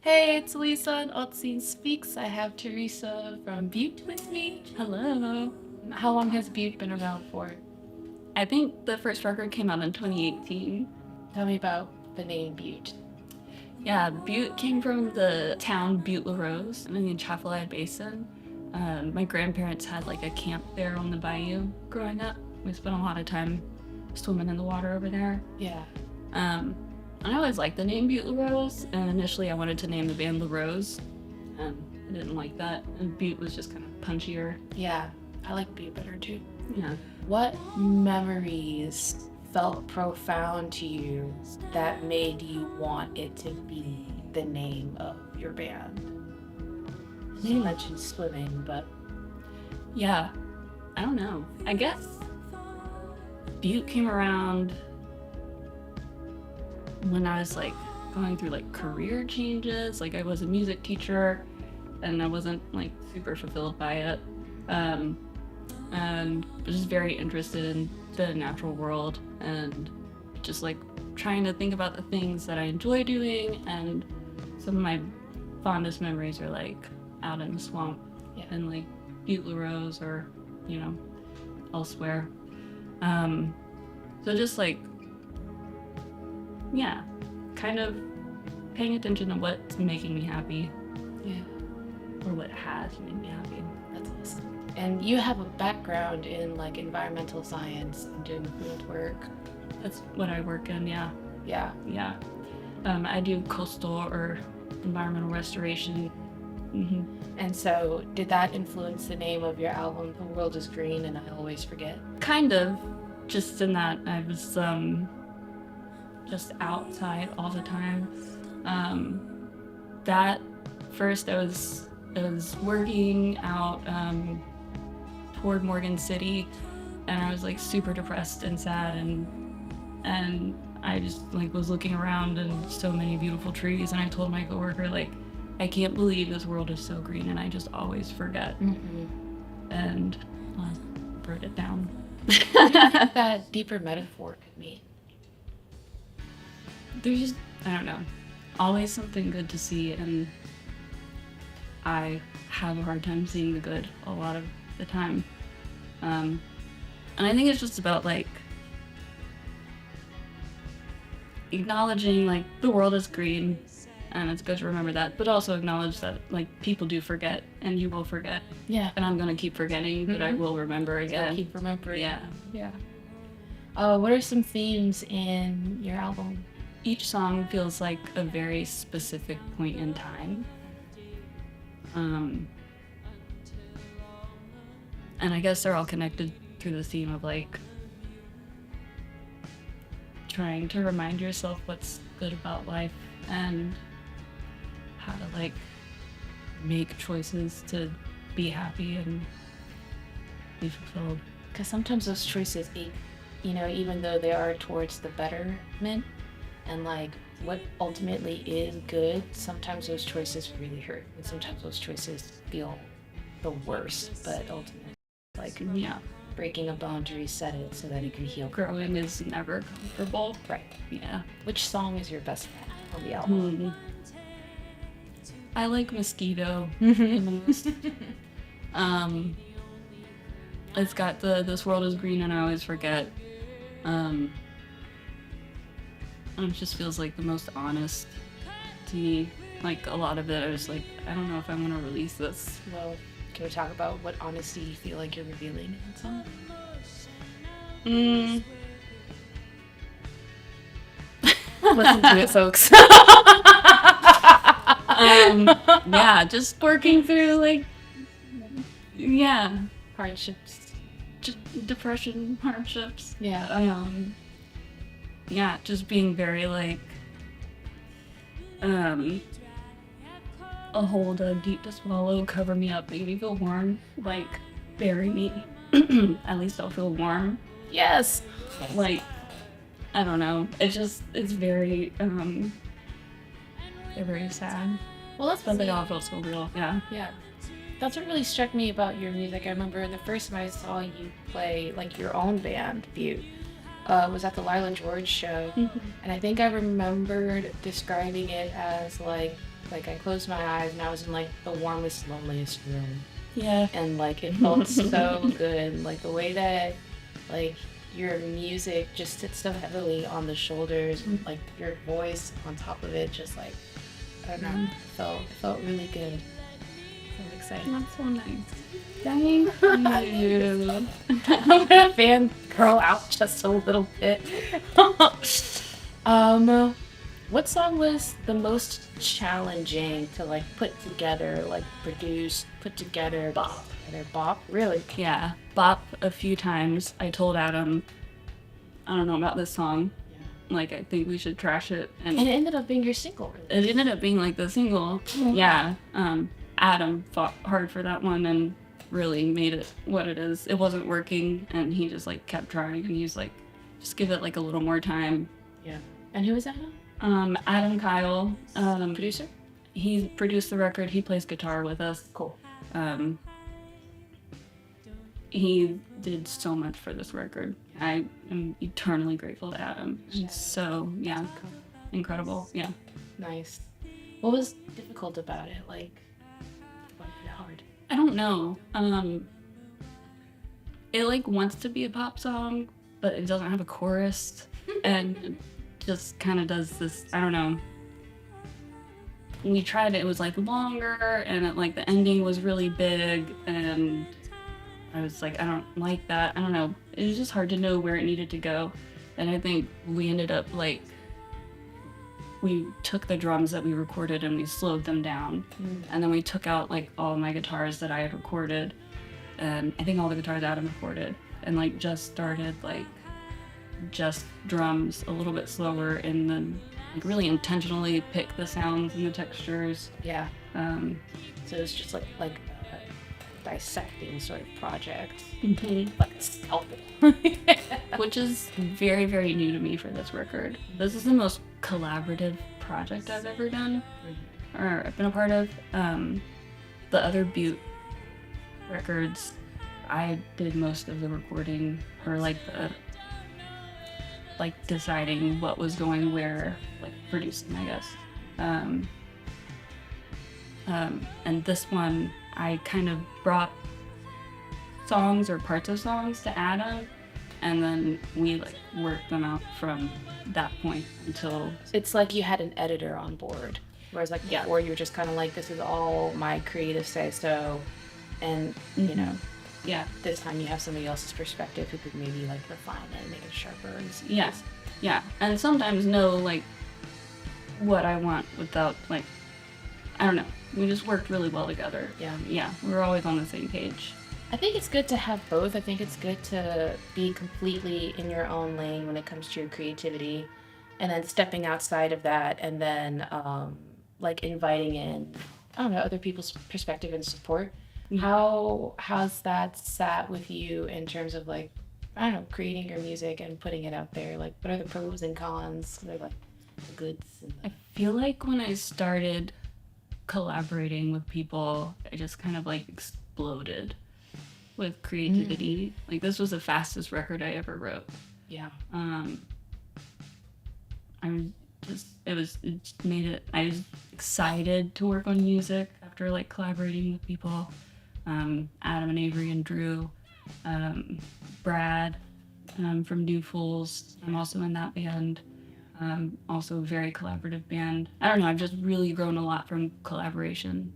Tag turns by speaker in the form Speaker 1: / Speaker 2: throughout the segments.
Speaker 1: Hey, it's Lisa on AltScene Speaks. I have Theresa from Butte with me.
Speaker 2: Hello.
Speaker 1: How long has Butte been around for?
Speaker 2: I think the first record came out in 2018.
Speaker 1: Tell me about the name Butte.
Speaker 2: Yeah, Butte came from the town Butte La Rose in the Atchafalaya Basin. My grandparents had like a camp there on the bayou growing up. We spent a lot of time swimming in the water over there.
Speaker 1: Yeah.
Speaker 2: I always liked the name Butte La Rose, and initially I wanted to name the band La Rose. I didn't like that, and Butte was just kind of punchier.
Speaker 1: Yeah, I like Butte better too.
Speaker 2: Yeah.
Speaker 1: What memories felt profound to you that made you want it to be the name of your band? You mentioned swimming, but
Speaker 2: Yeah, I don't know. I guess Butte came around when I was like going through like career changes. Like I was a music teacher and I wasn't like super fulfilled by it. And was just very interested in the natural world and just like trying to think about the things that I enjoy doing. And some of my fondest memories are like out in the swamp and like Butte La Rose or, elsewhere. So just like, yeah, kind of paying attention to what's making me happy.
Speaker 1: Yeah.
Speaker 2: Or what has made me happy.
Speaker 1: That's awesome. And you have a background in like environmental science and doing field work.
Speaker 2: That's what I work in, yeah.
Speaker 1: Yeah.
Speaker 2: Yeah. I do coastal or environmental restoration. Mm-hmm.
Speaker 1: And so, did that influence the name of your album, The World is Green and I Always Forget?
Speaker 2: Kind of, just in that I was just outside all the time. That first I was working out toward Morgan City, and I was like super depressed and sad, and I just like was looking around and so many beautiful trees, and I told my coworker like, I can't believe this world is so green and I just always forget.
Speaker 1: Mm-hmm.
Speaker 2: And I wrote it down.
Speaker 1: What do you think that deeper metaphor could mean?
Speaker 2: There's just, I don't know, always something good to see, and I have a hard time seeing the good a lot of the time. And I think it's just about like acknowledging like the world is green and it's good to remember that, but also acknowledge that like people do forget and you will forget.
Speaker 1: Yeah.
Speaker 2: And I'm gonna keep forgetting, but I will remember again.
Speaker 1: Keep remembering.
Speaker 2: Yeah.
Speaker 1: Yeah. What are some themes in your album?
Speaker 2: Each song feels like a very specific point in time. And I guess they're all connected through the theme of like trying to remind yourself what's good about life and how to like make choices to be happy and be fulfilled.
Speaker 1: Because sometimes those choices ache, even though they are towards the betterment and like what ultimately is good, sometimes those choices really hurt. And sometimes those choices feel the worst, but ultimately, like,
Speaker 2: Yeah.
Speaker 1: breaking a boundary, set it so that it can heal.
Speaker 2: Growing is never comfortable.
Speaker 1: Right.
Speaker 2: Yeah.
Speaker 1: Which song is your best friend on the album?
Speaker 2: I like Mosquito. It's got the This World is Green and I Always Forget. And it just feels like the most honest to me. Like a lot of it, I was like, I don't know if I want to release this.
Speaker 1: Well, can we talk about what honesty you feel like you're revealing in that song? Listen to it, folks.
Speaker 2: Yeah, just working through like, yeah,
Speaker 1: Hardships.
Speaker 2: just depression, hardships.
Speaker 1: Yeah.
Speaker 2: Yeah, just being very like, a hold, a deep to swallow, cover me up, make me feel warm, like bury me. At least I'll feel warm.
Speaker 1: Yes.
Speaker 2: Like, I don't know. It's very, they're very sad.
Speaker 1: Well, that's
Speaker 2: But they all feel so real. Yeah.
Speaker 1: Yeah. That's what really struck me about your music. I remember the first time I saw you play like your own band, Butte, was at the Lyle and George show. And I think I remembered describing it as like Like I closed my eyes and I was in like the warmest, loneliest room,
Speaker 2: Yeah.
Speaker 1: and like it felt so good. Like the way that like your music just sits so heavily on the shoulders, like your voice on top of it, just like I don't know, it felt really good. So I'm excited.
Speaker 2: That's so nice. Thank you.
Speaker 1: I'm gonna fangirl out just a little bit. What song was the most challenging to like put together, like produce, put together, bop, together, bop? Really?
Speaker 2: Yeah, bop a few times. I told Adam, I don't know about this song.
Speaker 1: Yeah.
Speaker 2: Like, I think we should trash it.
Speaker 1: And it ended up being your single.
Speaker 2: It ended up being like the single. Yeah. Adam fought hard for that one and really made it what it is. It wasn't working, and he just like kept trying, and he's like, just give it like a little more time.
Speaker 1: Yeah. And who is that?
Speaker 2: Adam Kyle.
Speaker 1: Producer?
Speaker 2: He produced the record. He plays guitar with us.
Speaker 1: Cool.
Speaker 2: He did so much for this record. I am eternally grateful to Adam. It's so, yeah, incredible. Yeah.
Speaker 1: Nice. What was difficult about it? Like, what made it hard?
Speaker 2: I don't know. It like wants to be a pop song, but it doesn't have a chorus, and it just kind of does this. I don't know. We tried it. It was like longer, and it, like the ending was really big, and I was like, I don't like that. I don't know. It was just hard to know where it needed to go, and I think we ended up like we took the drums that we recorded and we slowed them down, and then we took out like all my guitars that I had recorded, and I think all the guitars Adam recorded, and like just started like just drums a little bit slower, and then like really intentionally pick the sounds and the textures.
Speaker 1: Yeah. So it was just like a dissecting sort of project, like a scalpel.
Speaker 2: Which is very, very new to me for this record. This is the most collaborative project I've ever done, or I've been a part of. The other Butte records, I did most of the recording, or like the deciding what was going where, like producing, I guess. And this one, I kind of brought songs or parts of songs to Adam, and then we like worked them out from that point until
Speaker 1: It's like you had an editor on board, whereas like before you were just kind of like, this is all my creative say-so, and you know,
Speaker 2: yeah,
Speaker 1: this time you have somebody else's perspective who could maybe like refine it and make it sharper and see.
Speaker 2: yeah, and sometimes know like what I want without like, I don't know. We just worked really well together. Yeah, we were always on the same page.
Speaker 1: I think it's good to have both. I think it's good to be completely in your own lane when it comes to your creativity, and then stepping outside of that, and then like inviting in, I don't know, other people's perspective and support. How's that sat with you in terms of like, I don't know, creating your music and putting it out there? Like, what are the pros and cons? What are like the goods and
Speaker 2: I feel like when I started collaborating with people, I just kind of like exploded with creativity. Like this was the fastest record I ever wrote.
Speaker 1: Yeah.
Speaker 2: It just made it, I was excited to work on music after like collaborating with people. Adam and Avery and Drew, Brad from New Fools. I'm also in that band. Also a very collaborative band. I don't know, I've just really grown a lot from collaboration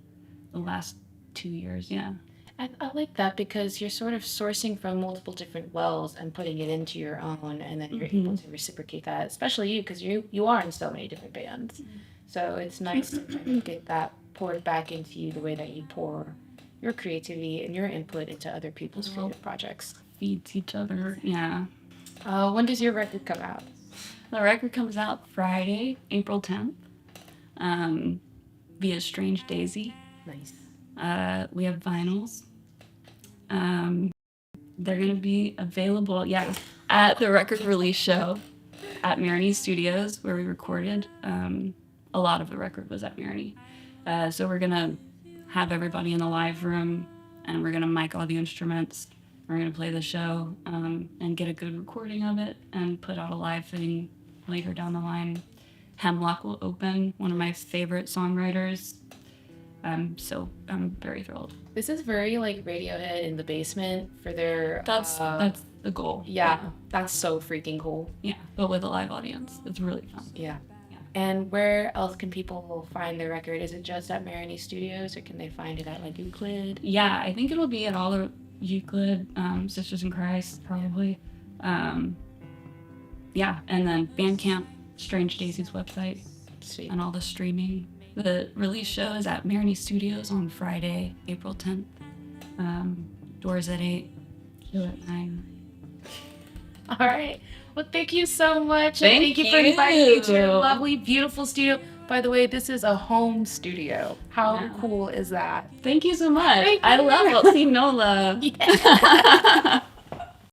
Speaker 2: the last 2 years. Yeah.
Speaker 1: I like that because you're sort of sourcing from multiple different wells and putting it into your own, and then you're able to reciprocate that, especially you, because you are in so many different bands. So it's nice to kind of get that poured back into you the way that you pour your creativity and your input into other people's creative projects.
Speaker 2: Feeds each other. Yeah.
Speaker 1: When does your record come out?
Speaker 2: The record comes out Friday, April 10th, via Strange Daisy.
Speaker 1: Nice.
Speaker 2: We have vinyls. They're going to be available, at the record release show at Maroney Studios, where we recorded. A lot of the record was at Maroney. So we're going to have everybody in the live room, and we're going to mic all the instruments. We're going to play the show and get a good recording of it and put out a live thing later down the line. Hemlock will open, one of my favorite songwriters. So I'm very thrilled.
Speaker 1: This is very like Radiohead in the basement for their.
Speaker 2: That's the goal.
Speaker 1: Yeah, that's so freaking cool.
Speaker 2: Yeah, but with a live audience, it's really fun.
Speaker 1: Yeah.
Speaker 2: Yeah.
Speaker 1: And where else can people find their record? Is it just at Maroney Studios, or can they find it at like Euclid?
Speaker 2: Yeah, I think it'll be at all the Euclid, Sisters in Christ, probably. Yeah, and then Bandcamp, Strange Daisy's website,
Speaker 1: Sweet.
Speaker 2: and all the streaming. The release show is at Maroney Studios on Friday, April 10th. Doors at 8, show at 9.
Speaker 1: All right. Well, thank you so much.
Speaker 2: Thank
Speaker 1: you for inviting me to your
Speaker 2: you.
Speaker 1: lovely, beautiful studio. By the way, this is a home studio. How
Speaker 2: Yeah.
Speaker 1: cool is that?
Speaker 2: Thank you so much.
Speaker 1: Thank
Speaker 2: I
Speaker 1: you.
Speaker 2: love AltScene Nola.
Speaker 1: Yeah.